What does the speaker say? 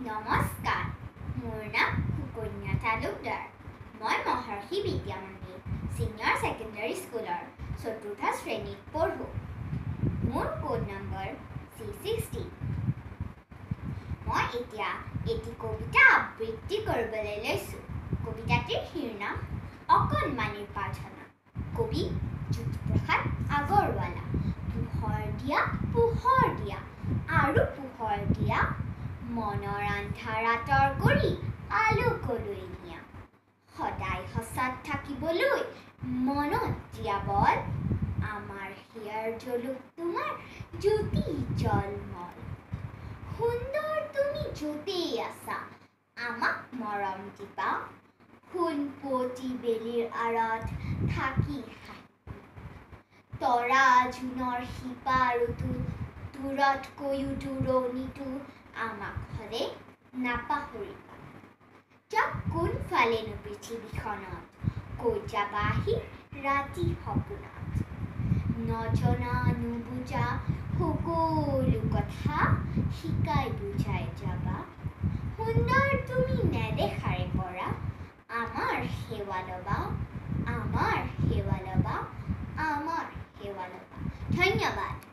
নমস্কাৰ, মোৰ নাম সুকন্যা তালুকদাৰ। মই মহৰ্ষি বিদ্যামন্দিৰ ছিনিয়ৰ ছেকেণ্ডেৰী স্কুলৰ ৪ৰ্থ শ্ৰেণীত পঢ়োঁ। মোৰ কোড নম্বৰ C60। মই এতিয়া এটি কবিতা আবৃত্তি কৰিবলৈ লৈছোঁ। কবিতাটিৰ শিৰোনাম অকণমানিৰ প্ৰাৰ্থনা। কবি জ্যোতিপ্ৰসাদ আগৰৱালা। পোহৰ দিয়া আৰু পোহৰ দিয়া, মনৰ আন্ধাৰ আঁতৰ কৰি আলোকলৈ নিয়া। সদায় সঁচাত থাকিবলৈ মনত দিয়া বল, আমাৰ হিয়াৰ জ্বলুক তোমাৰ জ্যোতি জলমল। সুন্দৰ তুমি য'তেই আছা, আমাক মৰম দিবা, সোণপতি বেলিৰ আঁৰত থাকি তৰা জোনৰ সিপাৰতো, দূৰতকৈও দূৰণিতো আমাক হ'লে নাপাহৰিবা। যাক কোনফালেনো পৃথিৱীখনত, কৈ যাবা আহি ৰাতি সপোনত। নজনা নুবুজা সকলো কথা শিকাই বুজাই যাবা। সুন্দৰ তুমি নেদেখাৰে পৰা, আমাৰ সেৱা ল'বা, আমাৰ সেৱা ল'বা, আমাৰ সেৱা ল'বা। ধন্যবাদ।